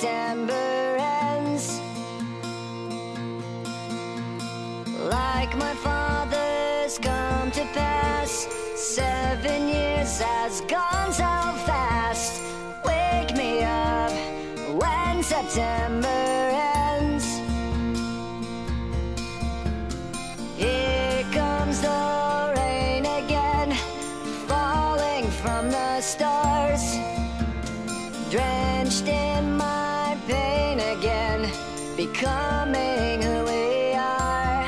September ends. Like my father's come to pass, 7 years has gone so fast. Wake me up when September ends. Here comes the rain again, falling from the stars, drenched in my pain again, becoming who we are.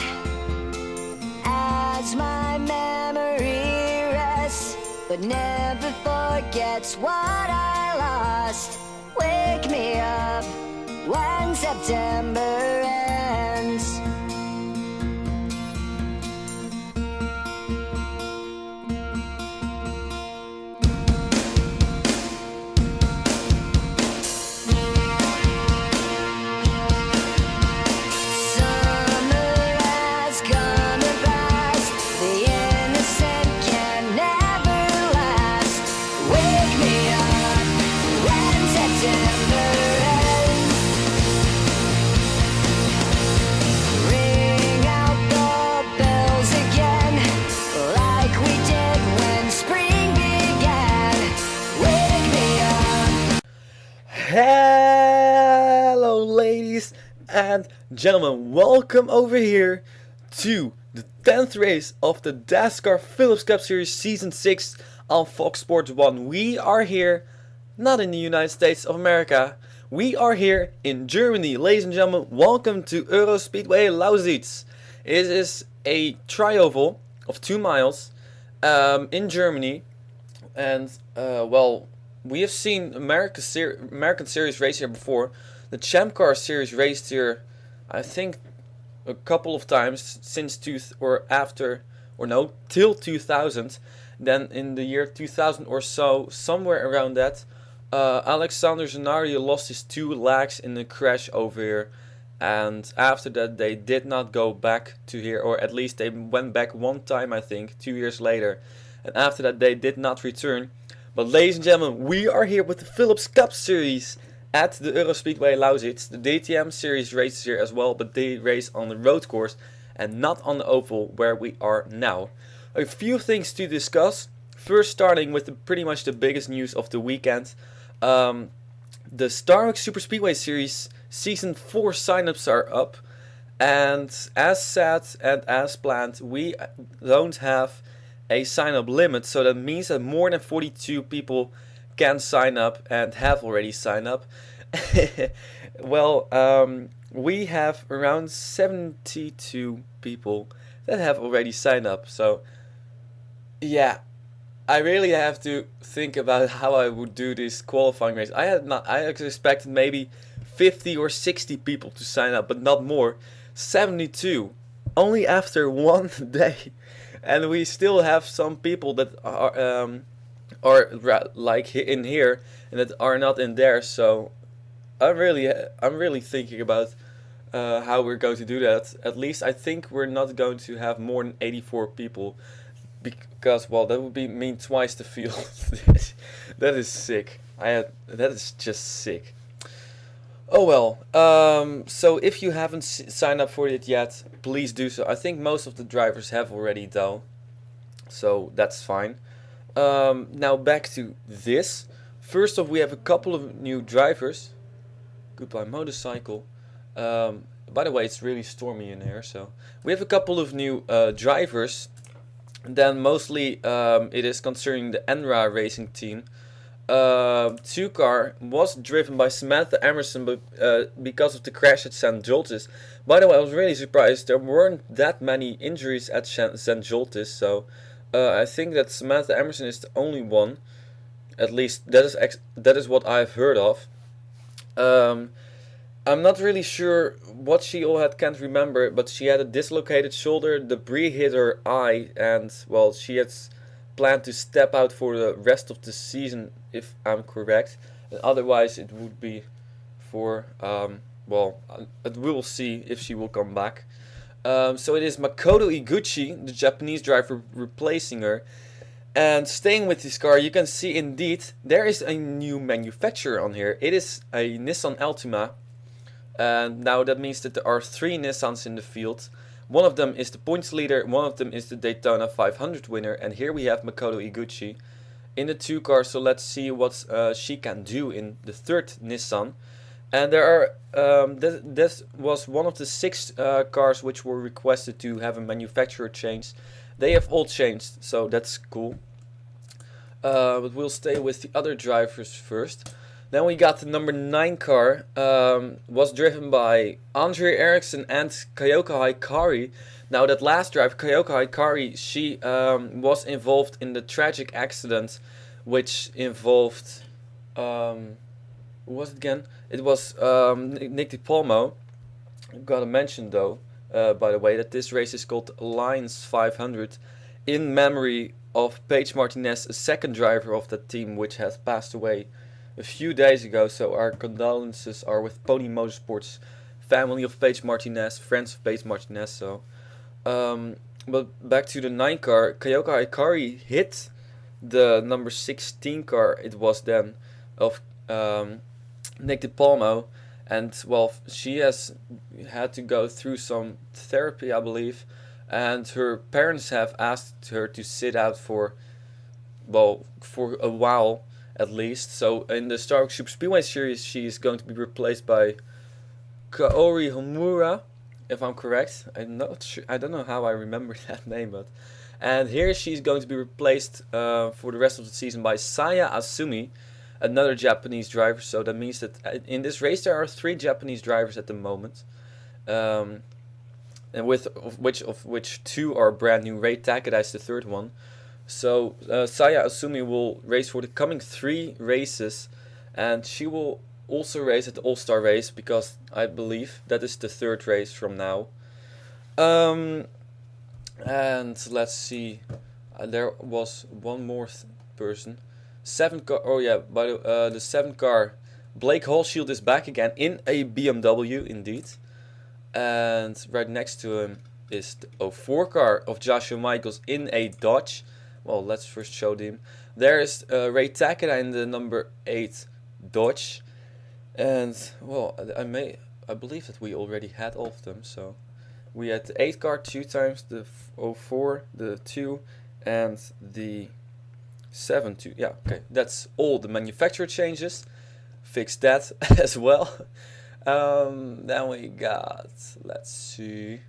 As my memory rests, but never forgets what I lost. Wake me up when September ends. Hello ladies and gentlemen, welcome over here to the 10th race of the Dascar Phillips Cup Series Season 6 on Fox Sports 1. We are here, not in the United States of America, we are here in Germany. Ladies and gentlemen, welcome to Eurospeedway Lausitz. It is a tri-oval of 2 miles in Germany, and we have seen American Series race here before. The Champ Car Series raced here, I think, a couple of times since till 2000. Then in the year 2000 or so, somewhere around that, Alexander Zanario lost his 2 legs in a crash over here. And after that, they did not go back to here, or at least they went back one time, I think, 2 years later. And after that, they did not return. But ladies and gentlemen, we are here with the Phillips Cup Series at the Eurospeedway Lausitz. The DTM Series races here as well, but they race on the road course and not on the oval where we are now. A few things to discuss. First, starting with pretty much the biggest news of the weekend. The Starbucks Super Speedway Series Season 4 signups are up. And as said and as planned, we don't have a sign-up limit, so that means that more than 42 people can sign up and have already signed up. We have around 72 people that have already signed up, so yeah, I really have to think about how I would do this qualifying race. I expected maybe 50 or 60 people to sign up, but not more. 72 only after one day. And we still have some people that are like in here and that are not in there. So I'm really thinking about how we're going to do that. At least I think we're not going to have more than 84 people, because that would mean twice the field. That is sick. That is just sick. Oh well, so if you haven't signed up for it yet, please do so. I think most of the drivers have already though, so that's fine. Now back to this. First off, we have a couple of new drivers. Goodbye motorcycle. By the way, it's really stormy in here, so we have a couple of new drivers. And then mostly it is concerning the Enra racing team. 2 car was driven by Samantha Emerson, but because of the crash at St. Joltis. By the way, I was really surprised there weren't that many injuries at St. Joltis, so I think that Samantha Emerson is the only one. At least that is what I've heard of. I'm not really sure what she all had, can't remember, but she had a dislocated shoulder, debris hit her eye, and well, she had planned to step out for the rest of the season, if I'm correct. And otherwise it would be for we will see if she will come back. So it is Makoto Iguchi, the Japanese driver, replacing her. And staying with this car, you can see indeed there is a new manufacturer on here. It is a Nissan Altima. And now that means that there are 3 Nissans in the field. One of them is the points leader, one of them is the Daytona 500 winner, and here we have Makoto Iguchi in the 2 cars. So let's see what she can do in the 3rd Nissan. And there are this was one of the 6 cars which were requested to have a manufacturer change. They have all changed, so that's cool. But we'll stay with the other drivers first. Then we got the number 9 car, was driven by Andre Eriksson and Kayoka Hikari. Now that last driver, Kayoka Hikari, she was involved in the tragic accident which involved, who was it again? It was Nick DiPalmo. Gotta mention though, by the way, that this race is called Allianz 500 in memory of Paige Martinez, a second driver of that team which has passed away a few days ago. So our condolences are with Pony Motorsports, family of Paige Martinez, friends of Paige Martinez. So, but back to the 9 car, Kayoka Hikari hit the number 16 car. It was then of Nick DiPalmo, and well, she has had to go through some therapy, I believe, and her parents have asked her to sit out for a while at least. So in the Star Wars Super Speedway series, she is going to be replaced by Kaori Homura, if I'm correct. I'm not sure. I don't know how I remember that name, but and here she's going to be replaced for the rest of the season by Saya Asumi, another Japanese driver. So that means that in this race there are 3 Japanese drivers at the moment, and of which 2 are brand new. Ray Takeda is the 3rd one. So Saya Asumi will race for the coming 3 races, and she will also race at the All-Star race, because I believe that is the 3rd race from now. And let's see, there was one more person. 7th car. Oh yeah, by the 7th car, Blake Hallshield is back again in a BMW indeed, and right next to him is the 04 car of Joshua Michaels in a Dodge. Well, let's first show them. There is Ray Takeda in the number 8 Dodge, and well, I believe that we already had all of them. So we had the 8 car 2 times, the 04, the 2, and the 7 2. Yeah, okay, that's all the manufacturer changes. Fix that as well. Then we got, let's see,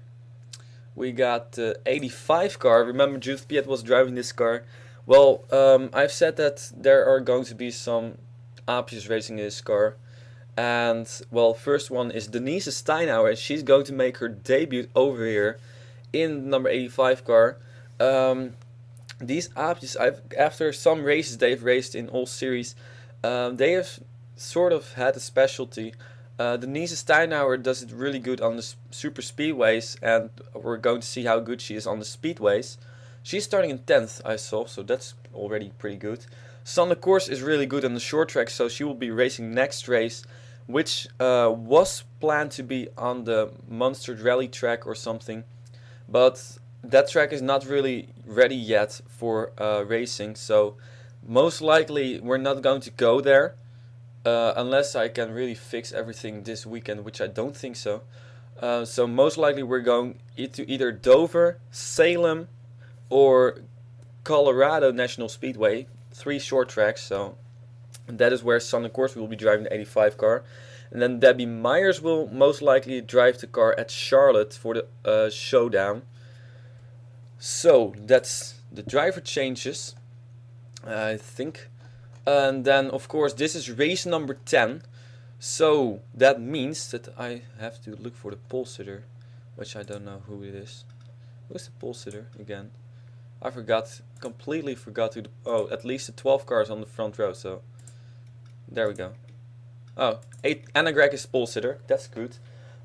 we got the 85 car. Remember, Judith Piet was driving this car. Well, I've said that there are going to be some Apies racing in this car. And, well, first one is Denise Steinauer, and she's going to make her debut over here in the number 85 car. These Apies, after some races they've raced in all series, they have sort of had a specialty. Denise Steinauer does it really good on the super speedways, and we're going to see how good she is on the speedways. She's starting in 10th, I saw, so that's already pretty good. Sanne Koers is really good on the short track, so she will be racing next race, which was planned to be on the Munster Rally track or something, but that track is not really ready yet for racing, so most likely we're not going to go there. Unless I can really fix everything this weekend, which I don't think so. So most likely we're going to either Dover, Salem, or Colorado National Speedway. 3 short tracks, so that is where Sanne Koers will be driving the 85 car. And then Debbie Myers will most likely drive the car at Charlotte for the showdown. So that's the driver changes, I think. And then, of course, this is race number 10. So that means that I have to look for the pole sitter, which I don't know who it is. Who's the pole sitter again? I completely forgot who oh, at least the 12 cars on the front row. So there we go. Oh, Anna Gregg is pole sitter. That's good.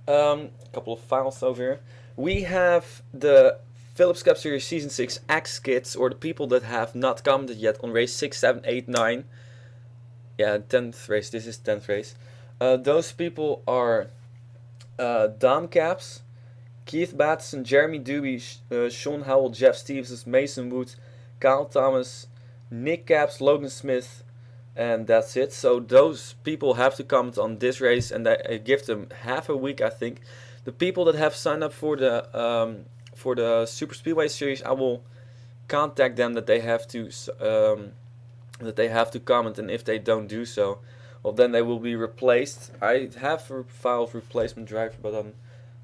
Couple of files over here. We have the Phillips Cup Series Season 6 X Kids, or the people that have not commented yet on race 6, 7, 8, 9. Yeah, 10th race. This is 10th race. Those people are Dom Caps, Keith Batson, Jeremy Doobie, Sean Howell, Jeff Stevens, Mason Wood, Kyle Thomas, Nick Caps, Logan Smith, and that's it. So those people have to comment on this race, and I give them half a week, I think. The people that have signed up for the Super Speedway Series, I will contact them that they have to comment, and if they don't do so, well, then they will be replaced. I have a file of replacement driver, but I'm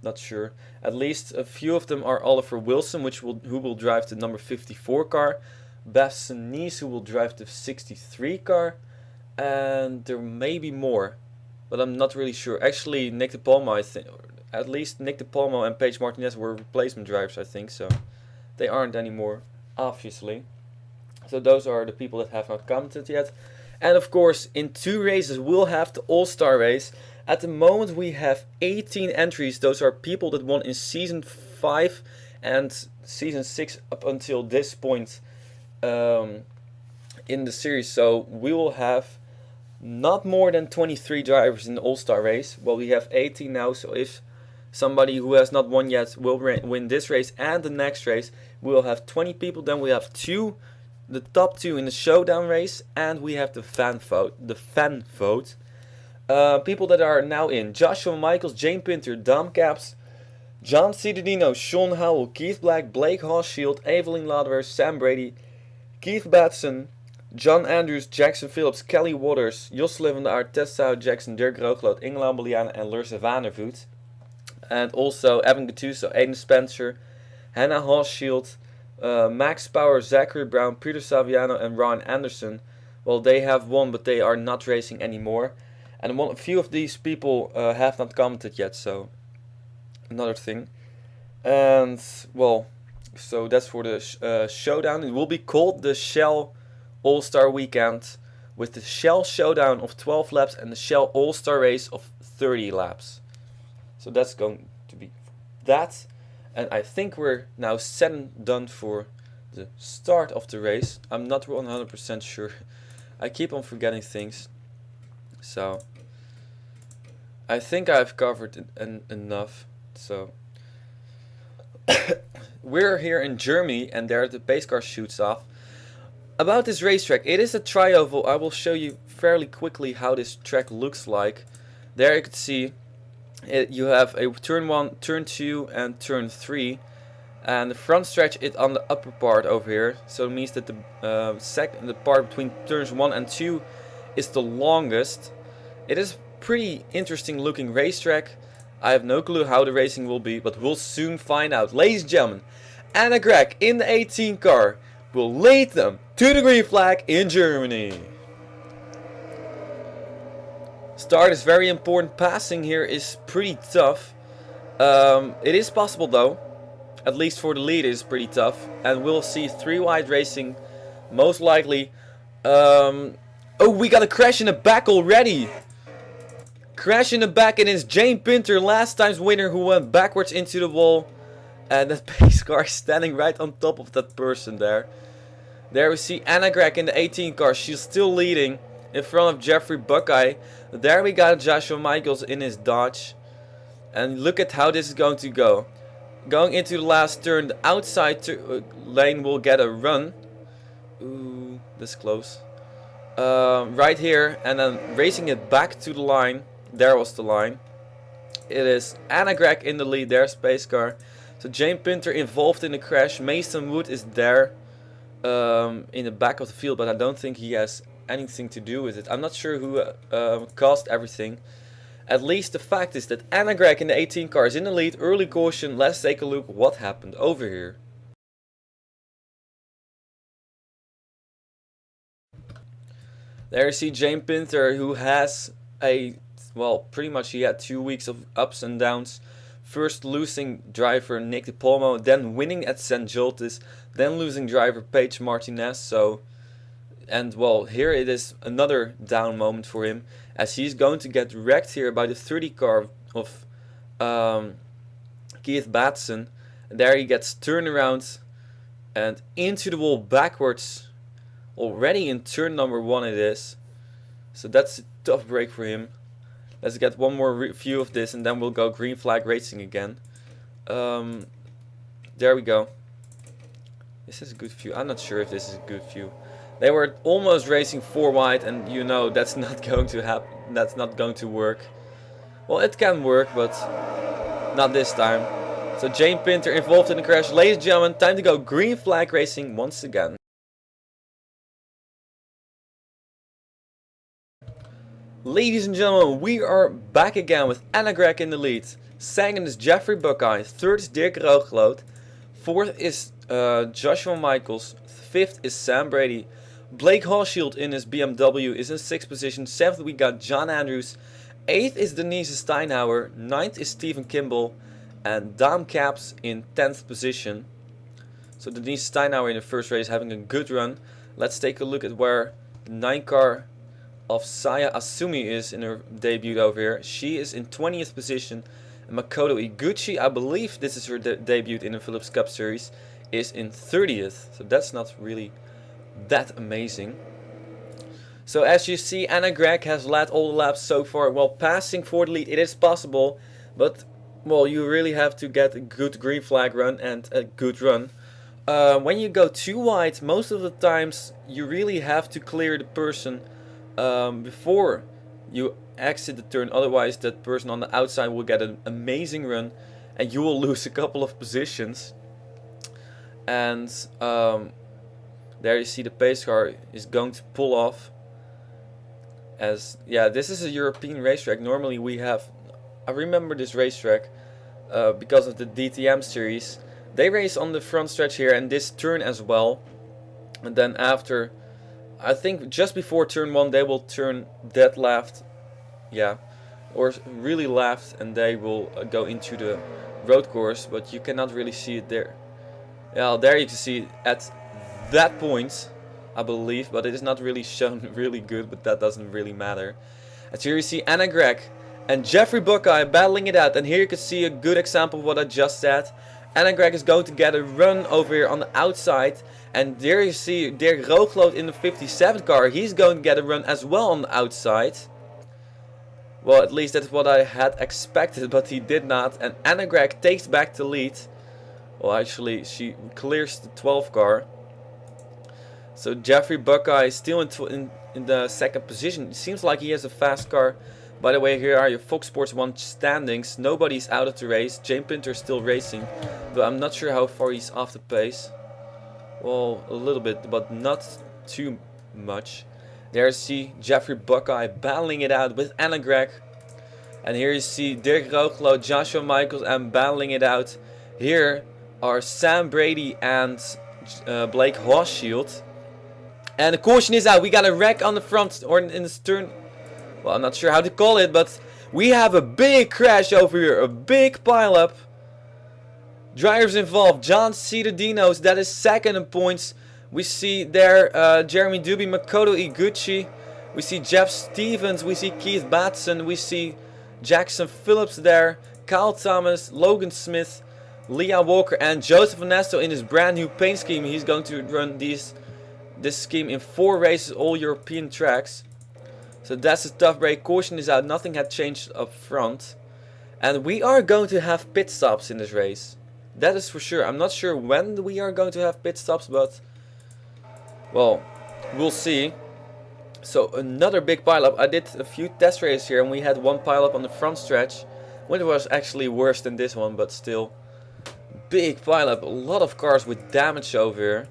not sure. At least a few of them are Oliver Wilson, who will drive the number 54 car, Beth Sinise, who will drive the 63 car, and there may be more, but I'm not really sure. Actually, Nick De Palma, I think, at least Nick De Palma and Paige Martinez were replacement drivers, I think, so they aren't anymore, obviously. So those are the people that have not commented yet. And of course, in 2 races, we'll have the All-Star race. At the moment, we have 18 entries. Those are people that won in Season 5 and Season 6 up until this point in the series. So we will have not more than 23 drivers in the All-Star race. Well, we have 18 now, so if somebody who has not won yet will win this race and the next race, we'll have 20 people. Then we have the top 2 in the showdown race, and we have the fan vote. People that are now in: Joshua Michaels, Jane Pinter, Dom Caps, John Cittadino, Sean Howell, Keith Black, Blake Hochschild, Evelyn Lauderer, Sam Brady, Keith Batson, John Andrews, Jackson Phillips, Kelly Waters, Jos Levendaar, Tessa Jackson, Dirk Roogloot, Ingela Boliana, and Lurse Vanervoet. And also Evan Gattuso, Aiden Spencer, Hannah Hochschild, Max Power, Zachary Brown, Peter Saviano, and Ron Anderson. Well, they have won, but they are not racing anymore. And a few of these people have not commented yet, so another thing. And, well, so that's for the showdown. It will be called the Shell All-Star Weekend, with the Shell Showdown of 12 laps and the Shell All-Star Race of 30 laps. So that's going to be that. And I think we're now set and done for the start of the race. I'm not 100% sure. I keep on forgetting things. So I think I've covered enough. So we're here in Germany, and there the pace car shoots off. About this racetrack, it is a tri-oval. I will show you fairly quickly how this track looks like. There you can see you have a turn 1, turn 2, and turn 3, and the front stretch is on the upper part over here. So it means that the part between turns 1 and 2 is the longest. It is pretty interesting looking racetrack. I have no clue how the racing will be, but we'll soon find out. Ladies and gentlemen, Anna Greg in the 18 car will lead them to the green flag in Germany. Start is very important. Passing here is pretty tough. It is possible though. At least for the lead it is pretty tough. And we'll see 3 wide racing. Most likely. Oh, we got a crash in the back already. Crash in the back, and it's Jane Pinter, last time's winner, who went backwards into the wall. And that pace car is standing right on top of that person there. There we see Anna Greg in the 18 car. She's still leading in front of Jeffrey Buckeye. There we got Joshua Michaels in his Dodge. And look at how this is going to go. Going into the last turn, the outside lane will get a run. Ooh, this close. Right here, and then racing it back to the line. There was the line. It is Anna Greg in the lead. There's pace car. So Jane Pinter involved in the crash. Mason Wood is there in the back of the field, but I don't think he has anything to do with it. I'm not sure who caused everything. At least the fact is that Anna Greg in the 18 car is in the lead. Early caution. Let's take a look what happened over here. There you see Jane Pinter, who has pretty much he had 2 weeks of ups and downs. First losing driver Nick De Palma, then winning at St. Joltis, then losing driver Paige Martinez. Here it is another down moment for him, as he's going to get wrecked here by the 30 car of Keith Batson. And there he gets turned around and into the wall backwards. Already in turn number 1 it is. So that's a tough break for him. Let's get one more view of this, and then we'll go green flag racing again. There we go. This is a good view. I'm not sure if this is a good view. They were almost racing 4 wide, and you know that's not going to happen. That's not going to work. Well, it can work, but not this time. So Jane Pinter involved in the crash. Ladies and gentlemen, time to go green flag racing once again. Ladies and gentlemen, we are back again with Anna Gregg in the lead. Second is Jeffrey Buckeye. Third is Dirk Roogloot. Fourth is Joshua Michaels. Fifth is Sam Brady. Blake Hawshield in his BMW is in 6th position. 7th we got John Andrews. 8th is Denise Steinhauer. 9th is Stephen Kimball. And Dom Caps in 10th position. So Denise Steinhauer in the first race having a good run. Let's take a look at where the 9 car of Saya Asumi is in her debut over here. She is in 20th position. And Makoto Iguchi, I believe this is her debut in the Phillips Cup Series, is in 30th. So that's not really that amazing. So as you see, Anna Gregg has led all the laps so far. Well, passing for the lead, it is possible, but well, you really have to get a good green flag run and a good run. When you go too wide, most of the times you really have to clear the person before you exit the turn. Otherwise, that person on the outside will get an amazing run, and you will lose a couple of positions. And there you see the pace car is going to pull off. As yeah, this is a European racetrack. Normally we have, I remember this racetrack because of the DTM series. They race on the front stretch here and this turn as well. And then after, I think just before turn 1 they will turn dead left. Yeah, or really left, and they will go into the road course, but you cannot really see it there. Yeah, there you can see it at that point, I believe, but it is not really shown really good, but that doesn't really matter. And here you see Anna Gregg and Jeffrey Buckeye battling it out, and here you can see a good example of what I just said. Anna Gregg is going to get a run over here on the outside, and there you see Dirk Roogloot in the 57 car. He's going to get a run as well on the outside. Well, at least that's what I had expected, but he did not, and Anna Gregg takes back the lead. Well, actually, she clears the 12 car. So Jeffrey Buckeye is still in the 2nd position. It seems like he has a fast car. By the way, here are your Fox Sports 1 standings. Nobody's out of the race. Jane Pinter is still racing, but I'm not sure how far he's off the pace. Well, a little bit, but not too much. There you see Jeffrey Buckeye battling it out with Anna Gregg. And here you see Dirk Roogloot, Joshua Michaels, and battling it out. Here are Sam Brady and Blake Hawshield. And the caution is out. We got a wreck on the front, or in the stern. Well, I'm not sure how to call it, but we have a big crash over here. A big pileup. Drivers involved. John Cittadinos, that is 2nd in points. We see there Jeremy Duby, Makoto Iguchi. We see Jeff Stevens. We see Keith Batson. We see Jackson Phillips there. Kyle Thomas, Logan Smith, Leah Walker, and Joseph Ernesto in his brand new paint scheme. He's going to run this scheme in 4 races, all European tracks. So that's a tough break. Caution is out. Nothing had changed up front. And we are going to have pit stops in this race. That is for sure. I'm not sure when we are going to have pit stops, but well, we'll see. So another big pileup. I did a few test races here and we had one pileup on the front stretch, which was actually worse than this one, but still. Big pileup. A lot of cars with damage over here.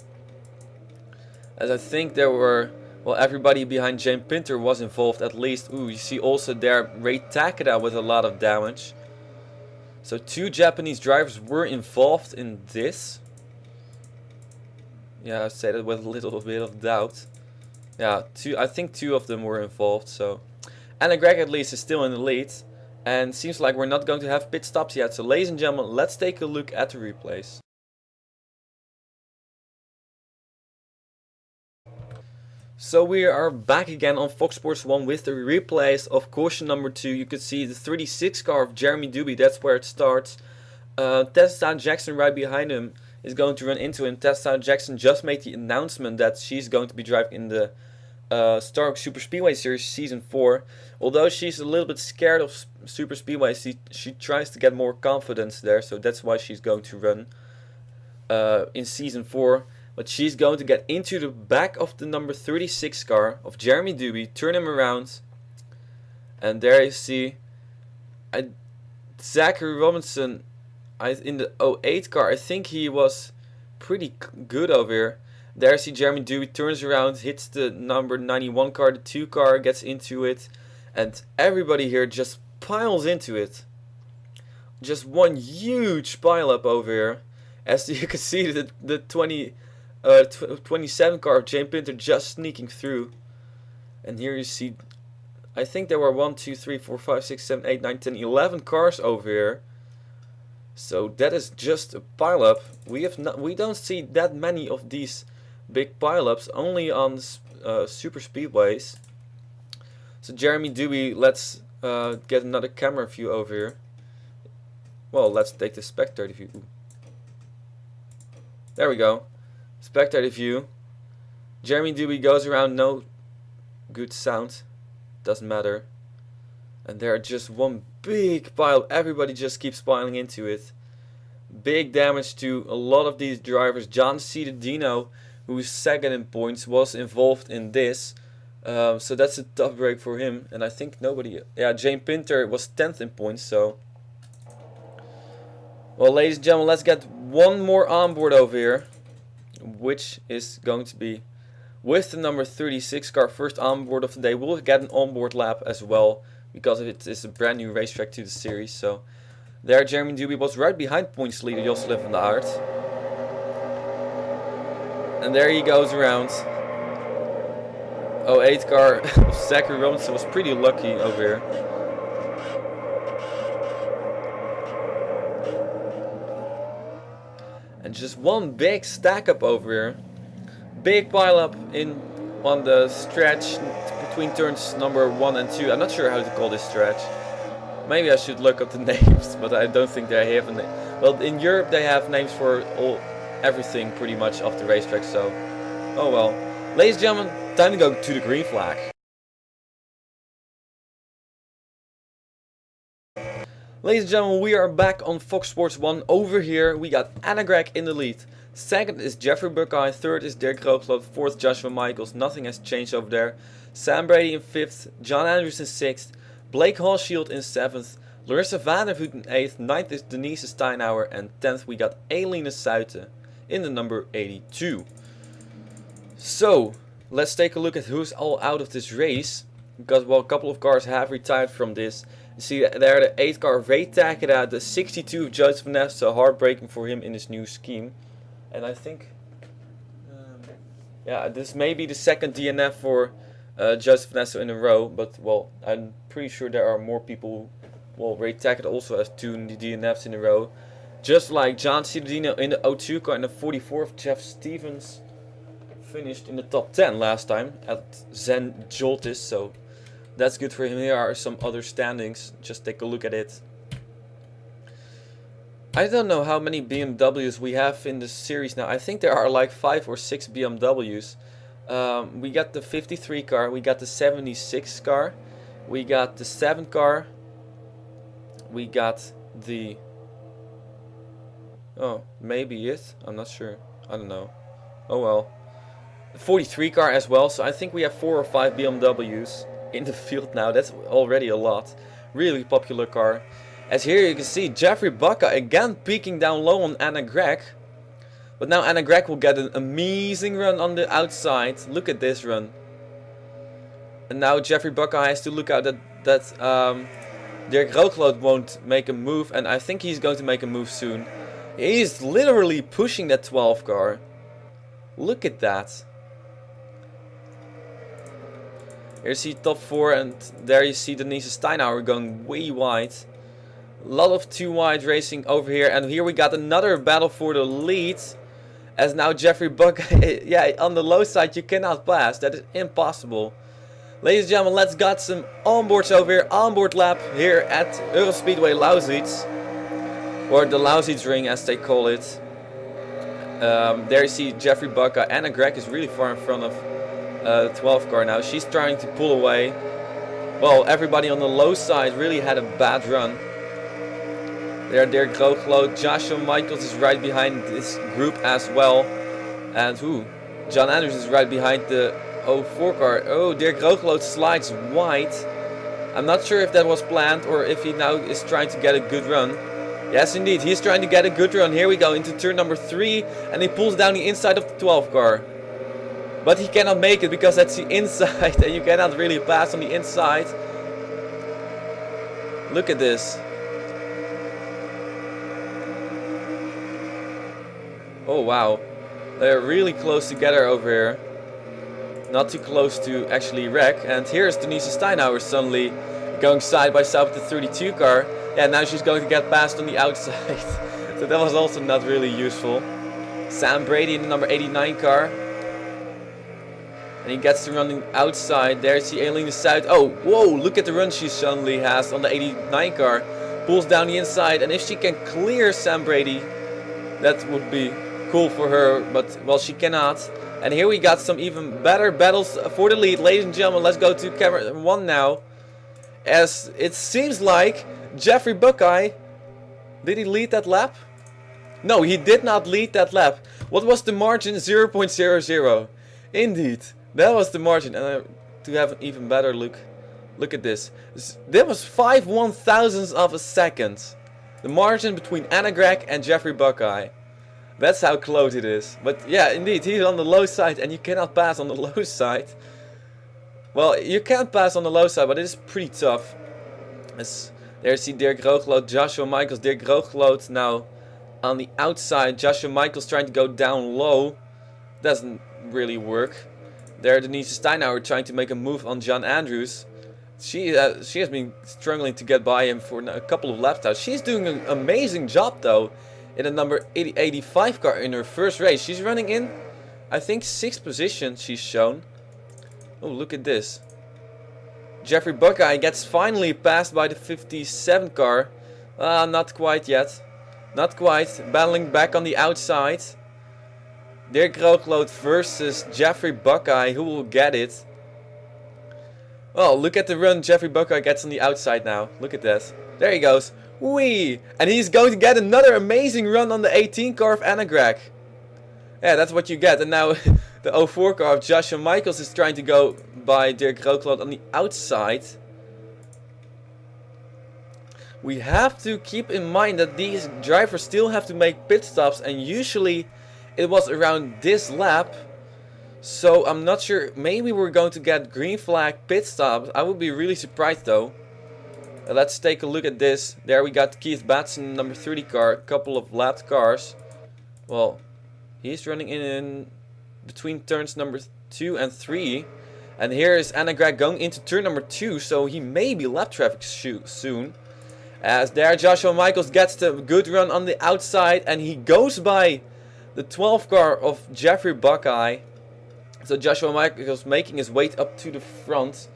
As I think there were, well, everybody behind Jane Pinter was involved at least. Ooh, you see also there Ray Takeda with a lot of damage. So 2 Japanese drivers were involved in this. Yeah, I say that with a little bit of doubt. Yeah, I think 2 of them were involved. So Anna Gregg at least is still in the lead. And seems like we're not going to have pit stops yet. So ladies and gentlemen, let's take a look at the replays. So we are back again on Fox Sports 1 with the replays of caution number 2. You could see the 36 car of Jeremy Duby, that's where it starts. Tessa Jackson right behind him is going to run into him. Tessa Jackson just made the announcement that she's going to be driving in the Starbucks Super Speedway Series Season 4. Although she's a little bit scared of Super Speedway, she tries to get more confidence there. So that's why she's going to run in Season 4. But she's going to get into the back of the number 36 car of Jeremy Doobie, turn him around. And there you see Zachary Robinson in the 08 car. I think he was pretty good over here. There you see Jeremy Doobie turns around, hits the number 91 car, the 2 car, gets into it. And everybody here just piles into it. Just one huge pile up over here. As you can see, the 27 car of Jane Pinter just sneaking through. And here you see, I think there were 1, 2, 3, 4, 5, 6, 7, 8, 9, 10, 11 cars over here. So that is just a pile up. We don't see that many of these big pile ups, only on super speedways. So Jeremy Doobie, let's get another camera view over here. Well, let's take the spectator view. There we go. Spectator view. Jeremy Doobie goes around, no good sound. Doesn't matter. And there are just one big pile. Everybody just keeps piling into it. Big damage to a lot of these drivers. John Cittadino, who's second in points, was involved in this. So that's a tough break for him. And I think nobody... Yeah, Jane Pinter was 10th in points, so... Well, ladies and gentlemen, let's get one more onboard over here. Which is going to be with the number 36 car, first onboard of the day. We'll get an onboard lap as well, because it is a brand new racetrack to the series. So there Jeremy Doobie was right behind points leader Josselin van der Aert. And there he goes around. 08 car of Zachary Robinson was pretty lucky over here. And just one big stack up over here. Big pile up on the stretch between turns number 1 and 2. I'm not sure how to call this stretch. Maybe I should look up the names, but I don't think they have a name. Well, in Europe they have names for everything pretty much off the racetrack, so oh well. Ladies and gentlemen, time to go to the green flag. Ladies and gentlemen, we are back on Fox Sports 1. Over here we got Anna Gregg in the lead. Second is Jeffrey Buckeye. Third is Dirk Roogloot. Fourth Joshua Michaels. Nothing has changed over there. Sam Brady in 5th. John Andrews in 6th. Blake Hallshield in 7th. Larissa Vandervoot in 8th. 9th is Denise Steinauer. And 10th we got Eline Suiten in the number 82. So let's take a look at who's all out of this race. Because well, a couple of cars have retired from this. You see there the 8 car Ray Takeda, the 62 of Joseph Neff, so heartbreaking for him in his new scheme. And I think, yeah, this may be the second DNF for Joseph Neff in a row, but well, I'm pretty sure there are more people. Well, Ray Takeda also has 2 DNFs in a row. Just like John Cittadino in the 02 car and the 44 of Jeff Stevens finished in the top 10 last time at Zen Joltis, so that's good for him. Here are some other standings. Just take a look at it. I don't know how many BMWs we have in the series now. I think there are like 5 or 6 BMWs. We got the 53 car. We got the 76 car. We got the 7 car. We got the... Oh, maybe it. I'm not sure. I don't know. Oh well. The 43 car as well. So I think we have 4 or 5 BMWs in the field now. That's already a lot. Really popular car. As here you can see Jeffrey Bucca again peeking down low on Anna Gregg. But now Anna Gregg will get an amazing run on the outside. Look at this run. And now Jeffrey Bucca has to look out that Dirk Roogloot won't make a move. And I think he's going to make a move soon. He's literally pushing that 12 car. Look at that. Here you see top 4 and there you see Denise Steinauer going way wide. A lot of 2 wide racing over here, and here we got another battle for the lead. As now Jeffrey Buck, yeah, on the low side you cannot pass. That is impossible. Ladies and gentlemen, let's got some onboards over here. Onboard lap here at Eurospeedway Lausitz, or the Lausitz ring as they call it. There you see Jeffrey Buck. Anna Gregg is really far in front of the 12 car now. She's trying to pull away. Well, everybody on the low side really had a bad run. There, Dirk Roogloot. Joshua Michaels is right behind this group as well. And who? John Andrews is right behind the 04 car. Oh, Dirk Roogloot slides wide. I'm not sure if that was planned or if he now is trying to get a good run. Yes, indeed, he's trying to get a good run. Here we go into turn number 3, and he pulls down the inside of the 12 car. But he cannot make it because that's the inside, and you cannot really pass on the inside. Look at this. Oh wow, they're really close together over here. Not too close to actually wreck. And here's Denise Steinhauer suddenly going side by side with the 32 car. Yeah, now she's going to get past on the outside. So that was also not really useful. Sam Brady in the number 89 car. And he gets to run outside. There's the Aileen de Zuid. Oh, whoa, look at the run she suddenly has on the 89 car. Pulls down the inside. And if she can clear Sam Brady, that would be cool for her. But, well, she cannot. And here we got some even better battles for the lead. Ladies and gentlemen, let's go to camera 1 now. As it seems like Jeffrey Buckeye, did he lead that lap? No, he did not lead that lap. What was the margin? 0.00. Indeed, that was the margin. And to have an even better look at this. That was 5/1000ths of a second. The margin between Anna Gregg and Jeffrey Buckeye. That's how close it is. But yeah, indeed, he's on the low side and you cannot pass on the low side. Well, you can't pass on the low side, but it is pretty tough. There's the Dirk Roogloot, Joshua Michaels. Dirk Roogloot now on the outside. Joshua Michaels trying to go down low. Doesn't really work. There, Denise Steinhauer trying to make a move on John Andrews. She has been struggling to get by him for a couple of laps now. She's doing an amazing job though. In the number 85 car in her first race. She's running in, I think, 6th position she's shown. Oh, look at this. Jeffrey Buckeye gets finally passed by the 57 car. Not quite yet. Not quite. Battling back on the outside. Dirk Roogloot versus Jeffrey Buckeye. Who will get it? Well, look at the run Jeffrey Buckeye gets on the outside now. Look at that. There he goes. Whee! And he's going to get another amazing run on the 18 car of Anna Gregg. Yeah, that's what you get. And now the 04 car of Joshua Michaels is trying to go by Dirk Roogloot on the outside. We have to keep in mind that these drivers still have to make pit stops. And usually it was around this lap. So I'm not sure. Maybe we're going to get green flag pit stops. I would be really surprised though. Let's take a look at this. There we got Keith Batson, number 30 car. A couple of lapped cars. Well, he's running in between turns number 2 and 3. And here is Anna Gregg going into turn number 2. So he may be lap traffic soon. As there Joshua Michaels gets the good run on the outside. And he goes by the 12 car of Jeffrey Buckeye. So Joshua Michaels making his way up to the front.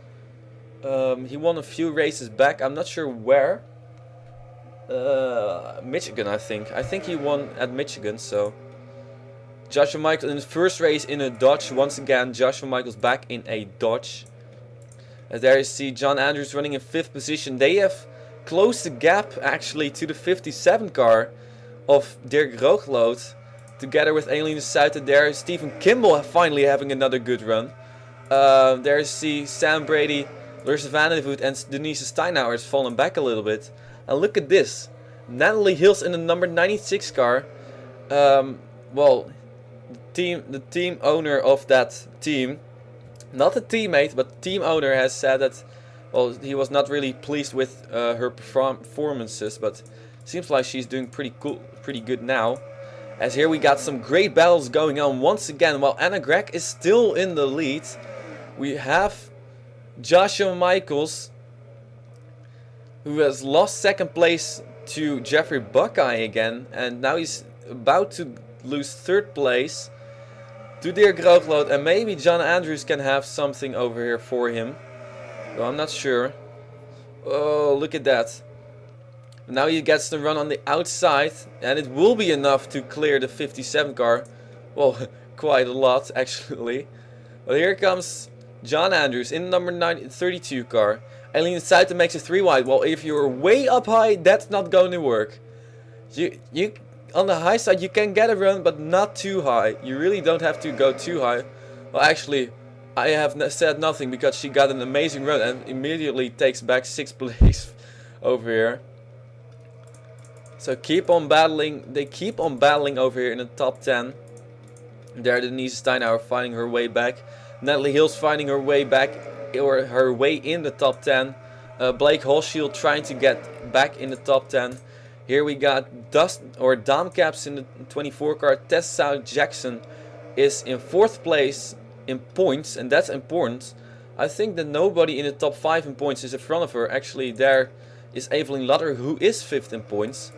He won a few races back. I'm not sure where. Michigan, I think. I think he won at Michigan. So Joshua Michaels in his first race in a Dodge. Once again, Joshua Michaels back in a Dodge. As there you see John Andrews running in 5th position. They have closed the gap actually to the 57 car of Dirk Roogloot. Together with Aileen de Zuid. There Stephen Kimball finally having another good run. There's the Sam Brady, Larissa van der Voet and Denise Steinhauer has fallen back a little bit. And look at this. Natalie Hills in the number 96 car. Well, the team owner of that team, not a teammate, but the team owner has said that, well, he was not really pleased with her performances, but seems like she's doing pretty good now. As here we got some great battles going on once again. While Anna Gregg is still in the lead, we have Joshua Michaels, who has lost 2nd place to Jeffrey Buckeye again, and now he's about to lose 3rd place to Dirk Roogloot, and maybe John Andrews can have something over here for him. Well, I'm not sure. Oh, look at that. Now he gets to run on the outside, and it will be enough to clear the 57 car. Well, quite a lot actually. But here comes John Andrews in the number 32 car. Aileen de Zuid makes a 3 wide. Well, if you're way up high, that's not going to work. on the high side, you can get a run, but not too high. You really don't have to go too high. Well, actually, I have said nothing because she got an amazing run and immediately takes back 6th place over here. So keep on battling. They keep on battling over here in the top 10. There, Denise Steinauer finding her way back. Natalie Hills finding her way back, or her way in the top 10. Blake Holshield trying to get back in the top 10. Here we got Dam Caps in the 24 car. Tessa Jackson is in 4th place in points, and that's important. I think that nobody in the top 5 in points is in front of her. Actually, there is Evelyn Lutter, who is 5th in points.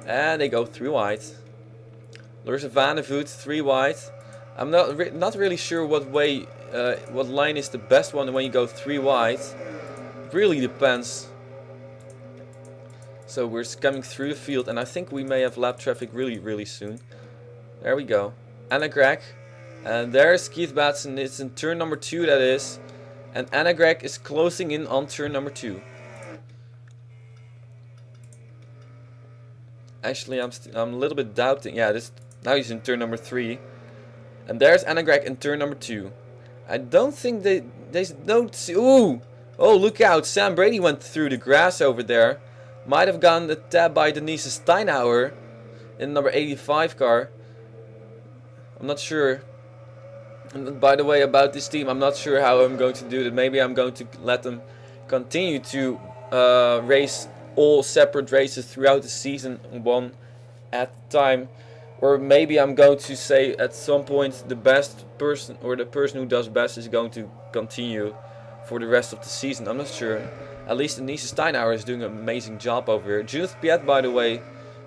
And they go 3 wide. Larissa Vandevoot 3 wide. I'm not really sure what line is the best one when you go 3 wide. Really depends. So we're coming through the field, and I think we may have lap traffic really soon. There we go. Anna Gregg. And there's Keith Batson. It's in turn number 2, that is. And Anna Gregg is closing in on turn number 2. Actually, I'm a little bit doubting. Yeah, now he's in turn number 3. And there's Anna Gregg in turn number 2. I don't think they don't see. Ooh! Oh, look out. Sam Brady went through the grass over there. Might have gotten the tab by Denise Steinauer in number 85 car. I'm not sure. And by the way, about this team, I'm not sure how I'm going to do that. Maybe I'm going to let them continue to race all separate races throughout the season, one at a time. Or maybe I'm going to say at some point the best person, or the person who does best, is going to continue for the rest of the season. I'm not sure. At least Denise Steinauer is doing an amazing job over here. Judith Piet, by the way,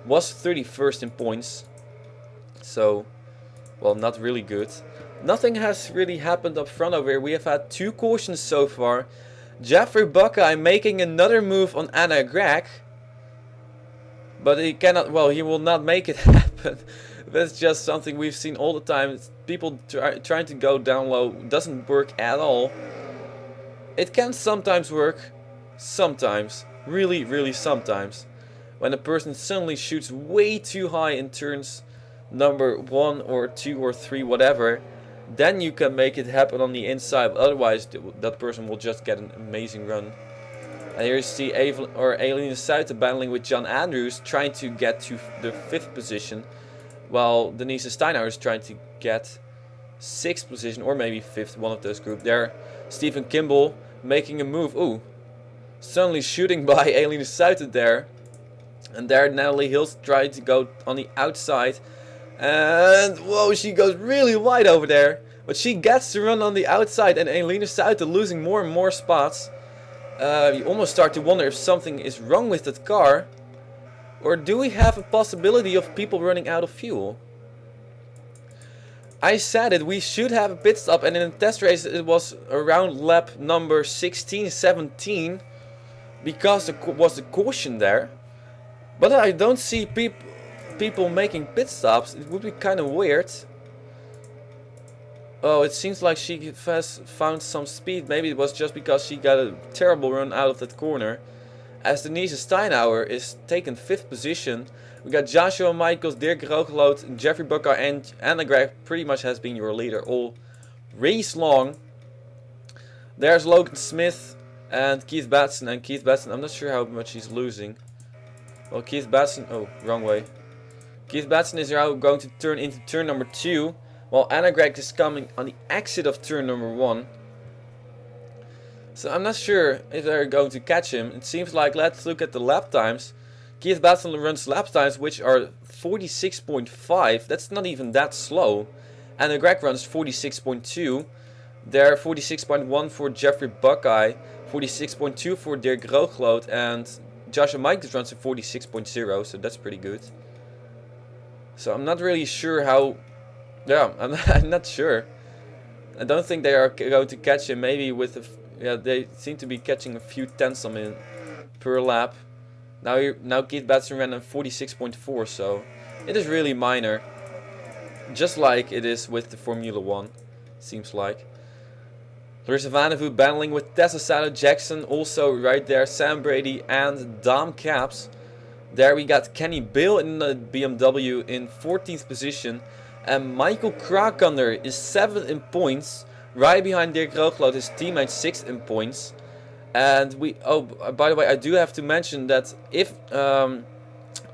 was 31st in points. So, well, not really good. Nothing has really happened up front over here. We have had 2 cautions so far. Jeffrey Buckeye making another move on Anna Gregg. But he cannot, well, he will not make it happen. That's just something we've seen all the time. It's people trying to go down low. Doesn't work at all. It can sometimes work. Sometimes. Really sometimes. When a person suddenly shoots way too high in turns number 1 or 2 or 3, whatever, then you can make it happen on the inside. Otherwise, that person will just get an amazing run. And here you see Aileen Suiter battling with John Andrews, trying to get to the 5th position, while Denise Steinauer is trying to get 6th position, or maybe 5th, one of those group. There, Stephen Kimball making a move. Ooh, suddenly shooting by Aileen Suiter there. And there, Natalie Hills tried to go on the outside. And, whoa, she goes really wide over there. But she gets to run on the outside, and Aileen Suiter losing more and more spots. You almost start to wonder if something is wrong with that car. Or do we have a possibility of people running out of fuel? I said it, we should have a pit stop, and in the test race it was around lap number 16, 17. Because there was a caution there. But I don't see people making pit stops. It would be kind of weird. Oh, it seems like she has found some speed. Maybe it was just because she got a terrible run out of that corner. As Denise Steinauer is taking 5th position. We got Joshua Michaels, Dirk Roogloot, Jeffrey Buckar, and Anna Gregg pretty much has been your leader all race long. There's Logan Smith and Keith Batson. And Keith Batson, I'm not sure how much he's losing. Well, Keith Batson, oh, wrong way. Keith Batson is now going to turn into turn number 2. While Anna Gregg is coming on the exit of turn number 1. So I'm not sure if they're going to catch him. It seems like, let's look at the lap times. Keith Batson runs lap times which are 46.5. That's not even that slow. Anna Gregg runs 46.2. There 46.1 for Jeffrey Buckeye. 46.2 for Dirk Roogloot. And Joshua Michaels runs at 46.0. So that's pretty good. So I'm not really sure how... Yeah, I'm not sure. I don't think they are going to catch him. Maybe with they seem to be catching a few tenths of him per lap. Now Keith Batson ran at 46.4, so it is really minor. Just like it is with the Formula 1, seems like. Larissa Vandevoot battling with Tessa Sato Jackson, also right there. Sam Brady and Dam Caps There we got Kenny Bale in the BMW in 14th position. And Michael Krakender is 7th in points. Right behind Dirk Roogloot, his teammate 6th in points. And by the way, I do have to mention that if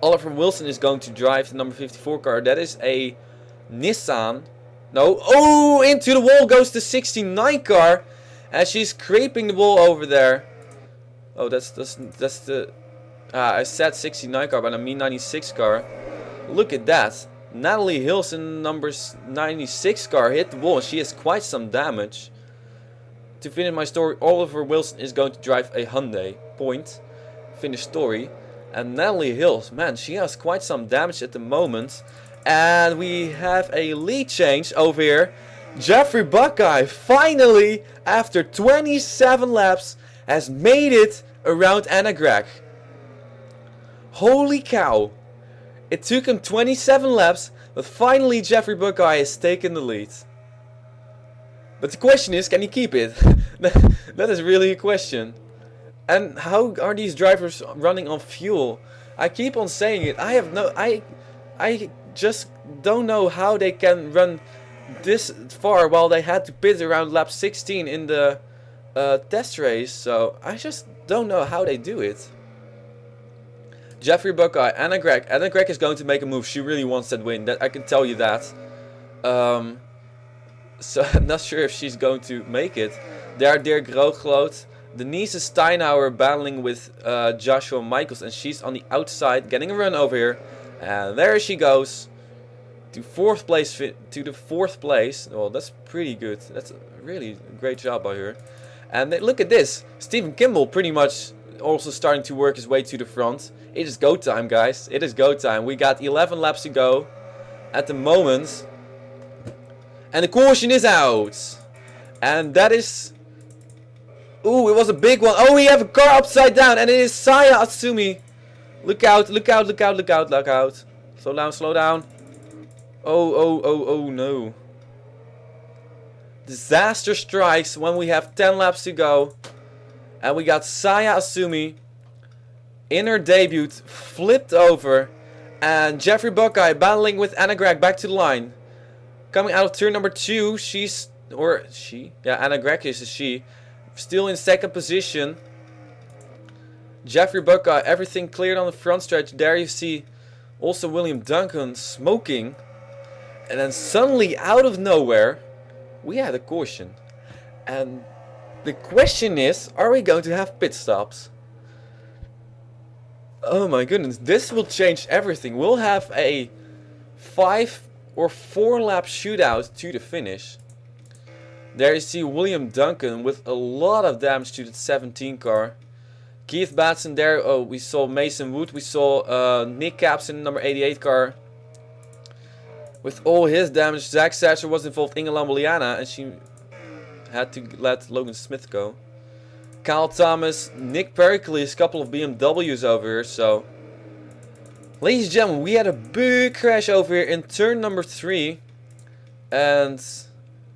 Oliver Wilson is going to drive the number 54 car, that is a Nissan. No, oh, into the wall goes the 69 car. And she's scraping the wall over there. Oh, that's the... I said 69 car, but I mean 96 car. Look at that. Natalie Hills in number 96 car hit the wall. She has quite some damage. To finish my story, Oliver Wilson is going to drive a Hyundai. Point. Finish story. And Natalie Hills, man, she has quite some damage at the moment. And we have a lead change over here. Jeffrey Buckeye, finally, after 27 laps, has made it around Anna Gregg. Holy cow. It took him 27 laps, but finally Jeffrey Buckeye has taken the lead. But the question is, can he keep it? That is really a question. And how are these drivers running on fuel? I keep on saying it. I just don't know how they can run this far while they had to pit around lap 16 in the test race. So I just don't know how they do it. Jeffrey Buckeye, Anna Gregg. Anna Gregg is going to make a move. She really wants that win. That I can tell you that. So I'm not sure if she's going to make it. There, Dirk Roogloot. Denise Steinhauer battling with Joshua Michaels, and she's on the outside getting a run over here. And there she goes to fourth place. Well, that's pretty good. That's a really great job by her. And look at this. Stephen Kimball pretty much also starting to work his way to the front. It is go time, guys. It is go time. We got 11 laps to go at the moment. And the caution is out. And that is... Ooh, it was a big one. Oh, we have a car upside down. And it is Saya Atsumi. Look out, look out, look out, look out, look out. Slow down, slow down. Oh no. Disaster strikes when we have 10 laps to go. And we got Saya Asumi in her debut, flipped over. And Jeffrey Buckeye battling with Anna Gregg back to the line. Coming out of turn number 2, Anna Gregg is a she. Still in second position. Jeffrey Buckeye, everything cleared on the front stretch. There you see also William Duncan smoking. And then suddenly, out of nowhere, we had a caution. And the question is, are we going to have pit stops? Oh my goodness, this will change everything. We'll have a 5 or 4 lap shootout to the finish. There you see William Duncan with a lot of damage to the 17 car. Keith Batson there. Oh, we saw Mason Wood. We saw Nick Capps in the number 88 car. With all his damage, Zach Satcher was involved, Inge Lamoliana, and she had to let Logan Smith go. Kyle Thomas, Nick Pericles, a couple of BMWs over here. So, ladies and gentlemen, we had a big crash over here in turn number 3. And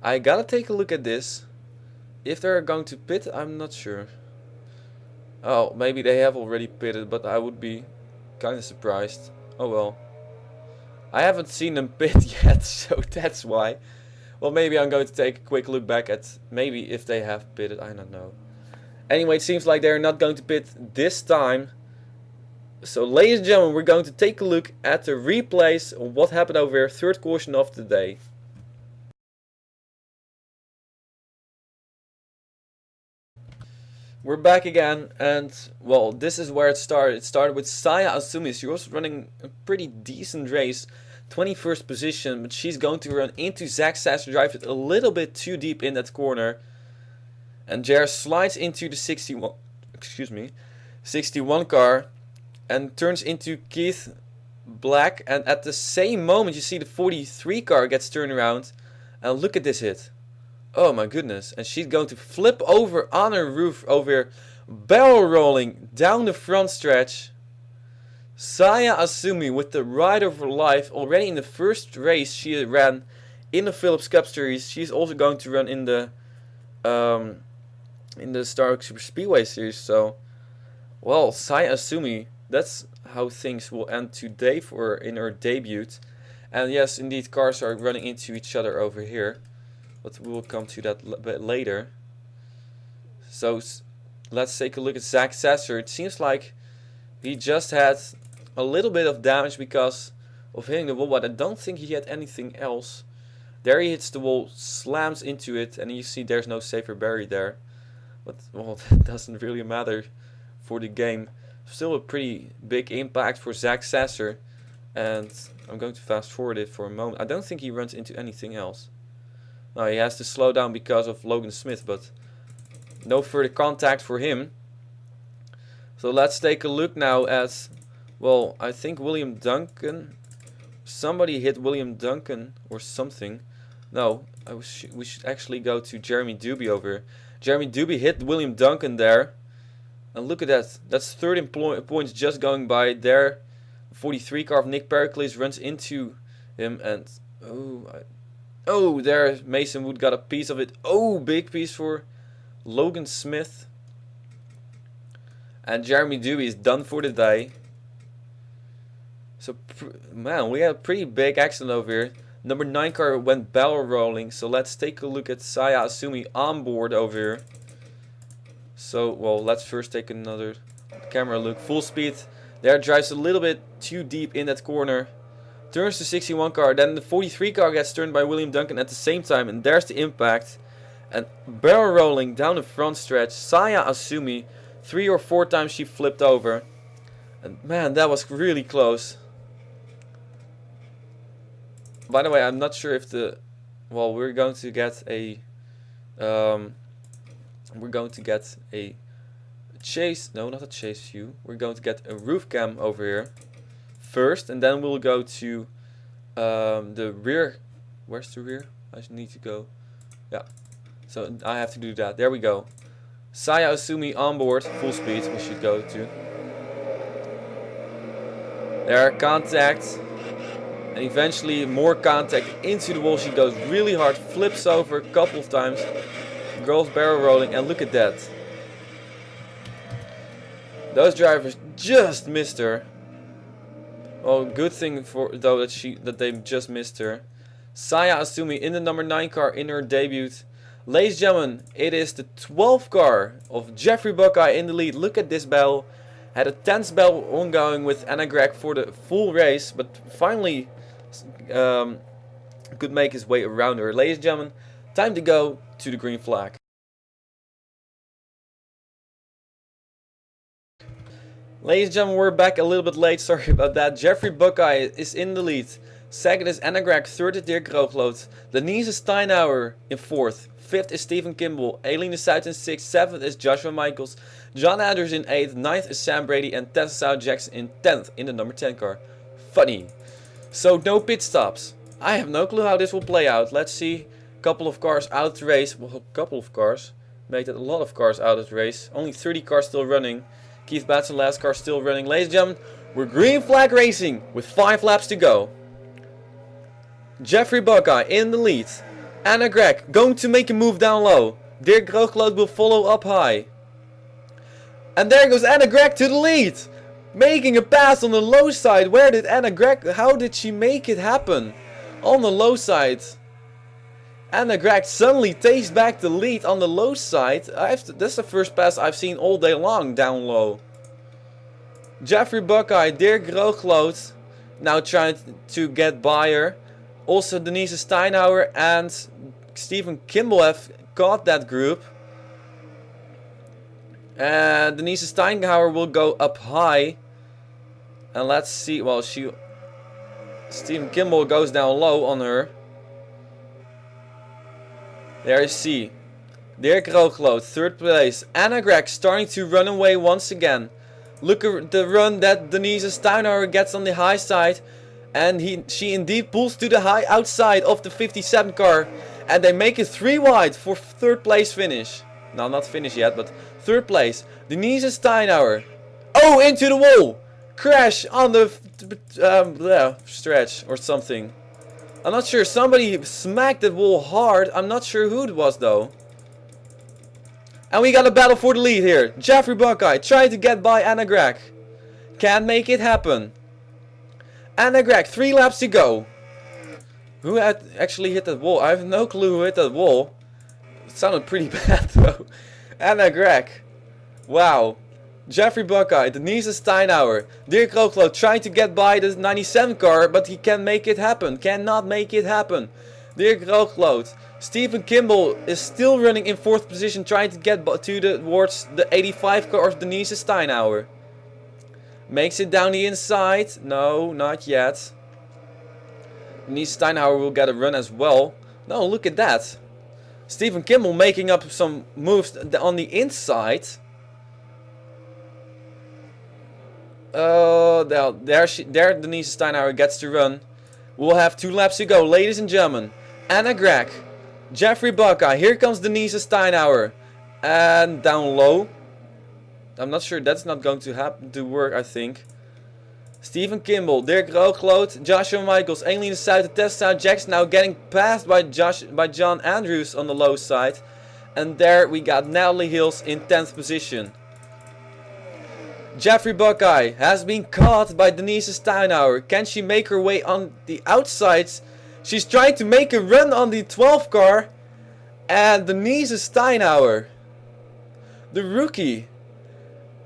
I gotta take a look at this. If they're going to pit, I'm not sure. Oh, maybe they have already pitted, but I would be kind of surprised. Oh well. I haven't seen them pit yet, so that's why. Well, maybe I'm going to take a quick look back at maybe if they have pitted, I don't know. Anyway, it seems like they're not going to pit this time. So, ladies and gentlemen, we're going to take a look at the replays of what happened over here, third caution of the day. We're back again, and well, this is where it started. It started with Saya Asumi. She was running a pretty decent race, 21st position, but she's going to run into Zach Sasser, drive it a little bit too deep in that corner. And Jer slides into the 61 car and turns into Keith Black. And at the same moment, you see the 43 car gets turned around. And look at this hit. Oh my goodness. And she's going to flip over on her roof over here, barrel rolling down the front stretch. Saya Asumi with the ride of her life. Already in the first race she ran in the Phillips Cup Series. She's also going to run in the Star Super Speedway Series. So, well, Saya Asumi that's how things will end today for in her debut. And yes, indeed, cars are running into each other over here, but we will come to that a bit later. So let's take a look at Zach Sasser. It seems like he just had a little bit of damage because of hitting the wall, but I don't think he had anything else. There he hits the wall, slams into it, and you see there's no safer barrier there. But, well, that doesn't really matter for the game. Still a pretty big impact for Zach Sasser. And I'm going to fast forward it for a moment. I don't think he runs into anything else. No, he has to slow down because of Logan Smith, but no further contact for him. So let's take a look now at, well, I think William Duncan. Somebody hit William Duncan or something. No, we should actually go to Jeremy Doobie over here. Jeremy Doobie hit William Duncan there. And look at that. That's 13 points just going by there. 43 car of Nick Pericles runs into him. And oh, there Mason Wood got a piece of it. Oh, big piece for Logan Smith. And Jeremy Doobie is done for the day. So, man, we had a pretty big accident over here. Number 9 car went barrel rolling. So let's take a look at Saya Asumi on board over here. So, well, let's first take another camera look. Full speed. There, drives a little bit too deep in that corner. Turns the 61 car. Then the 43 car gets turned by William Duncan at the same time. And there's the impact. And barrel rolling down the front stretch. Saya Asumi. 3 or 4 times she flipped over. And man, that was really close. By the way, I'm not sure if the... Well, we're going to get a... chase... No, not a chase view. We're going to get a roof cam over here first. And then we'll go to the rear. Where's the rear? I need to go... Yeah. So I have to do that. There we go. Saya Asumi on board. Full speed we should go to. There, contact. And eventually more contact into the wall. She goes really hard. Flips over a couple of times. Girls barrel rolling. And look at that. Those drivers just missed her. Well, good thing for though that they just missed her. Saya Asumi in the number 9 car in her debut. Ladies and gentlemen, it is the 12th car of Jeffrey Buckeye in the lead. Look at this battle. Had a tense battle ongoing with Anna Gregg for the full race, but finally could make his way around her. Ladies and gentlemen, time to go to the green flag. Ladies and gentlemen, we're back a little bit late. Sorry about that. Jeffrey Buckeye is in the lead. Second is Anna Gregg. Third is Dirk Roogloot. Denise Steinhauer in fourth. Fifth is Stephen Kimball. Aileen is out in sixth. Seventh is Joshua Michaels. John Anders in eighth. Ninth is Sam Brady. And Tessa South Jackson in 10th in the number 10 car. Funny. So no pit stops. I have no clue how this will play out. Let's see. A couple of cars out of the race. Well, a couple of cars. Made it a lot of cars out of the race. Only 30 cars still running. Keith Batson last car still running. Ladies and gentlemen, we're green flag racing with 5 laps to go. Jeffrey Buckeye in the lead. Anna Gregg going to make a move down low. Dirk Roogloot will follow up high. And there goes Anna Gregg to the lead. Making a pass on the low side. Where did Anna Gregg... How did she make it happen? On the low side. Anna Gregg suddenly takes back the lead on the low side. That's the first pass I've seen all day long down low. Jeffrey Buckeye, Dirk Roogloot now trying to get by her. Also Denise Steinhauer and Stephen Kimball have caught that group. And Denise Steinhauer will go up high. And let's see, well, Stephen Kimball goes down low on her. There you see. Dirk Roogloot, third place. Anna Gregg starting to run away once again. Look at the run that Denise Steinhauer gets on the high side. And she indeed pulls to the high outside of the 57 car. And they make it 3 wide for third place finish. No, not finish yet, but third place. Denise Steinhauer. Oh, into the wall. Crash on the stretch or something. I'm not sure. Somebody smacked that wall hard. I'm not sure who it was though. And we got a battle for the lead here. Jeffrey Buckeye trying to get by Anna Gregg. Can't make it happen. Anna Greg, 3 laps to go. Who had actually hit that wall? I have no clue who hit that wall. It sounded pretty bad though. Anna Greg. Wow. Jeffrey Buckeye, Denise Steinhauer, Dirk Rooglo trying to get by the 97 car, but he can't make it happen. Cannot make it happen. Dirk Rooglo. Stephen Kimball is still running in 4th position, trying to get towards the 85 car of Denise Steinhauer. Makes it down the inside. No, not yet. Denise Steinhauer will get a run as well. No, look at that. Stephen Kimball making up some moves on the inside. There Denise Steinhauer gets to run. We'll have 2 laps to go, ladies and gentlemen. Anna Greg, Jeffrey Buckeye. Here comes Denise Steinhauer, and down low. I'm not sure that's not going to happen to work. I think. Stephen Kimball, Dirk Roogloot, Joshua Michaels, Aileen South, the Tessa Jackson now getting passed by John Andrews on the low side, and there we got Natalie Hills in 10th position. Jeffrey Buckeye has been caught by Denise Steinhauer. Can she make her way on the outsides? She's trying to make a run on the 12 car. And Denise Steinhauer, the rookie,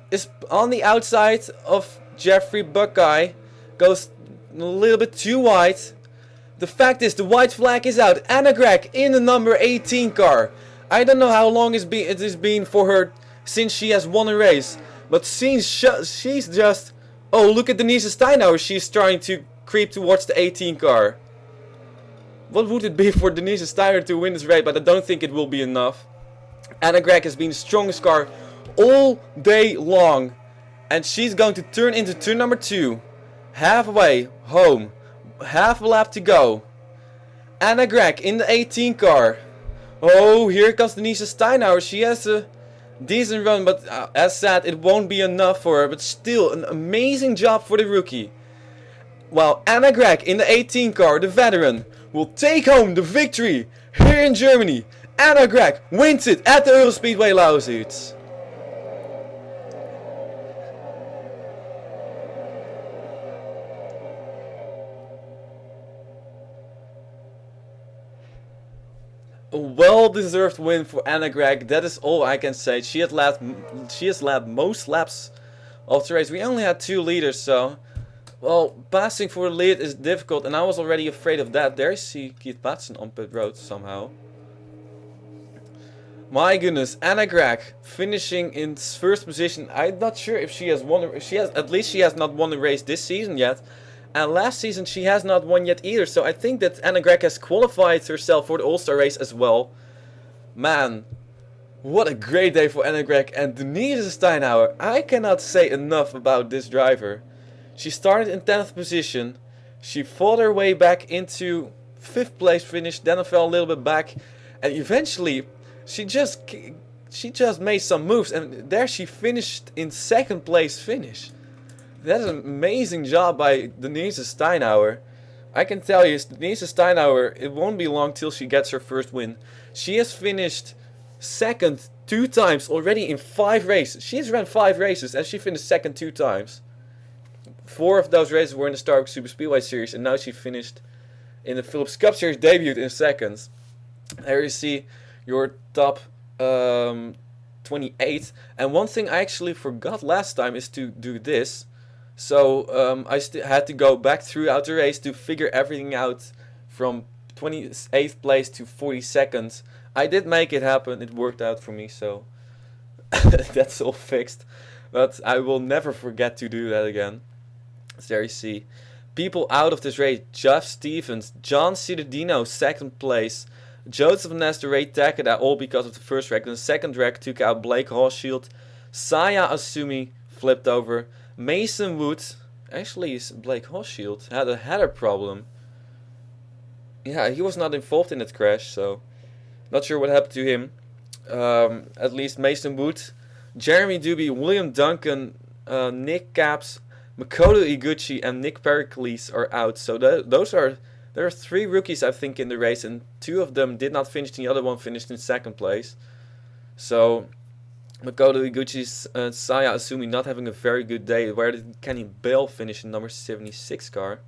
is on the outside of Jeffrey Buckeye. Goes a little bit too wide. The fact is the white flag is out. Anna Greg in the number 18 car. I don't know how long it has been for her since she has won a race. But she's just... Oh, look at Denise Steinhauer. She's trying to creep towards the 18 car. What would it be for Denise Steinhauer to win this race? But I don't think it will be enough. Anna Greg has been the strongest car all day long. And she's going to turn into turn number 2. Halfway home. Half a lap to go. Anna Greg in the 18 car. Oh, here comes Denise Steinhauer. She has a decent run, but as said, it won't be enough for her. But still, an amazing job for the rookie. While Anna Greg in the 18 car, the veteran, will take home the victory here in Germany. Anna Greg wins it at the Eurospeedway Lausitz. A well-deserved win for Anna Greg. That is all I can say. She has lapped most laps of the race. We only had 2 leaders, so well, passing for the lead is difficult, and I was already afraid of that. There you see Keith Patson on pit road somehow. My goodness, Anna Greg finishing in 1st position. I'm not sure if she has won. At least she has not won a race this season yet. And last season she has not won yet either, so I think that Anna Greg has qualified herself for the All-Star race as well. Man, what a great day for Anna Greg and Denise Steinhauer. I cannot say enough about this driver. She started in 10th position, she fought her way back into 5th place finish, then fell a little bit back, and eventually she just made some moves, and there she finished in 2nd place finish. That is an amazing job by Denise Steinhauer. I can tell you, Denise Steinhauer, it won't be long till she gets her first win. She has finished 2nd 2 times already in 5 races. She has run 5 races and she finished 2nd 2 times. 4 of those races were in the Star Wars Super Speedway Series, and now she finished in the Phillips Cup Series, debuted in 2nd. There you see your top 28. And one thing I actually forgot last time is to do this. So I had to go back throughout the race to figure everything out from 28th place to 42nd. I did make it happen. It worked out for me, so that's all fixed. But I will never forget to do that again. So there you see. People out of this race: Jeff Stevens, John Cittadino, 2nd place. Joseph Nestor, Ray Takeda, all because of the first wreck. And the second wreck took out Blake Horsfield. Saya Asumi flipped over. Mason Wood, actually Blake Horsfield, had a header problem. Yeah, he was not involved in that crash, so not sure what happened to him. At least Mason Wood, Jeremy Duby, William Duncan, Nick Capps, Makoto Iguchi, and Nick Pericles are out. So there are 3 rookies, I think, in the race, and 2 of them did not finish. The other one finished in 2nd place. So Makoto Iguchi's Saya Asumi not having a very good day. Where did Kenny Bell finish in number 76 car?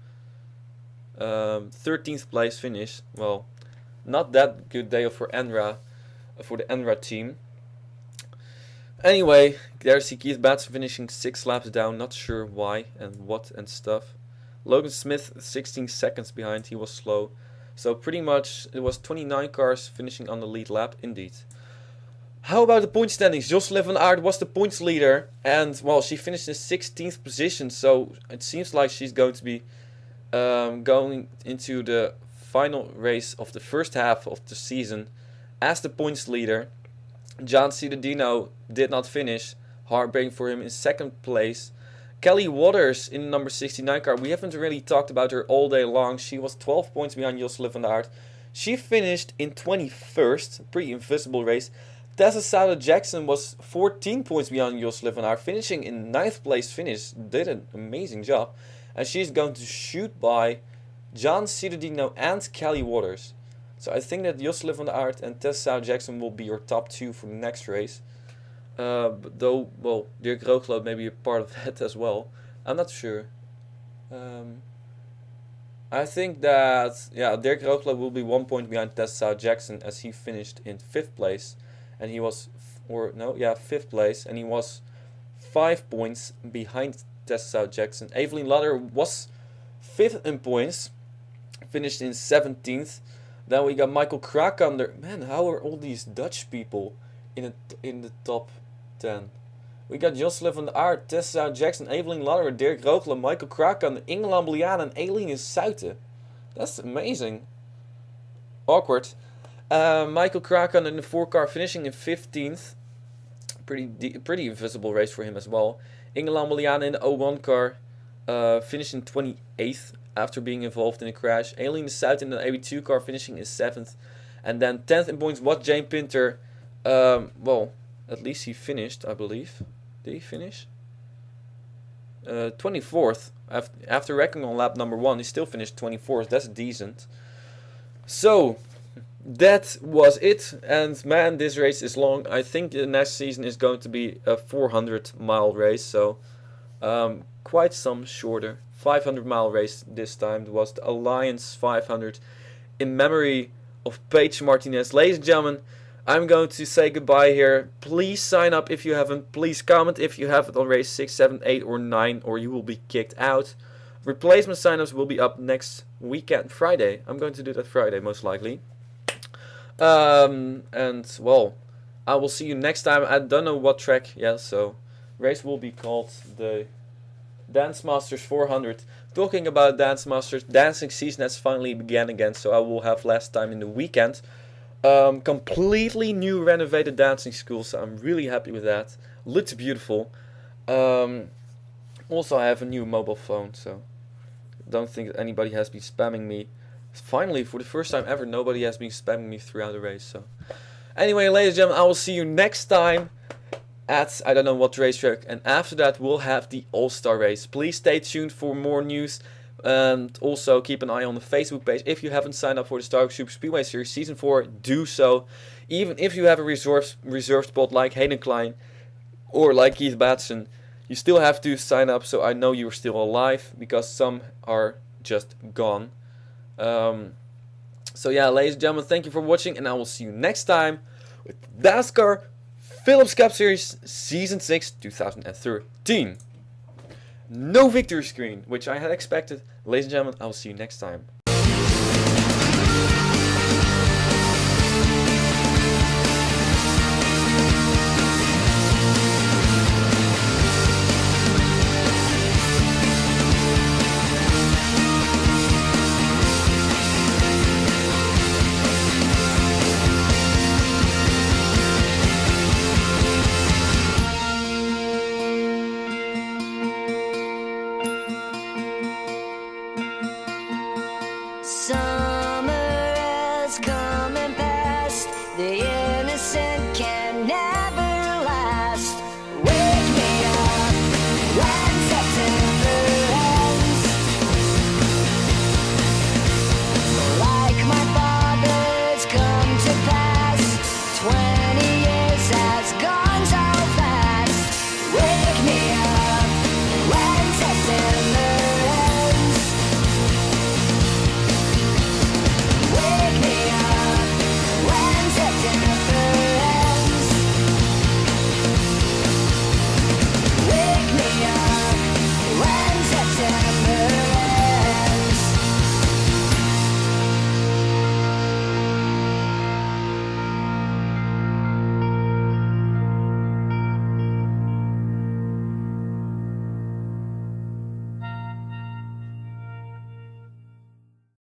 13th place finish. Well, not that good day for Enra, for the Enra team. Anyway, there's Keith Batson finishing 6 laps down. Not sure why and what and stuff. Logan Smith 16 seconds behind. He was slow. So pretty much it was 29 cars finishing on the lead lap indeed. How about the point standings? Jocelyn van Aert was the points leader. And well, she finished in 16th position. So it seems like she's going to be going into the final race of the first half of the season as the points leader. John Ciudadino did not finish. Heartbreaking for him in 2nd place. Kelly Waters in number 69 car. We haven't really talked about her all day long. She was 12 points behind Jocelyn van Aert. She finished in 21st. Pretty invisible race. Tessa Sauter Jackson was 14 points behind Jocelyn van Aert. Finishing in 9th place finish. Did an amazing job. And she's going to shoot by John Ciudadino and Kelly Waters. So I think that Jocelyn van Aert and Tessa Sauter Jackson will be your top 2 for the next race. Though, well, Dirk Roogloot may be a part of that as well. I'm not sure. I think that, yeah, Dirk Roogloot will be 1 point behind Tessa Sauter Jackson as he finished in 5th place. And he was, 5th place. And he was 5 points behind Tessa Sauter Jackson. Evelyn Lutter was 5th in points. Finished in 17th. Then we got Michael Krakander. Man, how are all these Dutch people in the top 10? We got Jocelyn van Aert, Tessa Sauter Jackson, Evelyn Lutter, Dirk Roogloot, Michael Krakander, Ingeland Blian and Eline Suiten. That's amazing. Awkward. Michael Krakander in the 4 car finishing in 15th. Pretty invisible race for him as well. Ingeland Blian in the 01 car finishing 28th. After being involved in a crash. Aileen Suiten in the 82 car finishing in 7th. And then 10th in points was Jane Pinter. Well, at least he finished, I believe. Did he finish? 24th. After wrecking on lap number 1, he still finished 24th. That's decent. So, that was it. And man, this race is long. I think the next season is going to be a 400-mile race. So, quite some shorter. 500-mile race this time. It was the Allianz 500 in memory of Paige Martinez. Ladies and gentlemen, I'm going to say goodbye here. Please sign up if you haven't. Please comment if you haven't on race 6, 7, 8 or 9 or you will be kicked out. Replacement signups will be up next weekend, Friday. I'm going to do that Friday most likely. And well, I will see you next time. I don't know what track yet, so race will be called the Dance Masters 400. Talking about Dance Masters, dancing season has finally began again, so I will have less time in the weekend. Completely new renovated dancing school, so I'm really happy with that. Looks beautiful. Also, I have a new mobile phone, so don't think that anybody has been spamming me. Finally, for the first time ever, nobody has been spamming me throughout the race. So, anyway, ladies and gentlemen, I will see you next time at I don't know what racetrack, and after that we'll have the All-Star race. Please stay tuned for more news, and also keep an eye on the Facebook page. If you haven't signed up for the Star Super Speedway Series Season 4, do so. Even if you have a reserve spot like Hayden Klein or like Keith Batson, you still have to sign up so I know you're still alive, because some are just gone. So yeah, ladies and gentlemen, thank you for watching, and I will see you next time with Dascar Philips Cup Series Season 6 2013. No victory screen, which I had expected. Ladies and gentlemen, I will see you next time.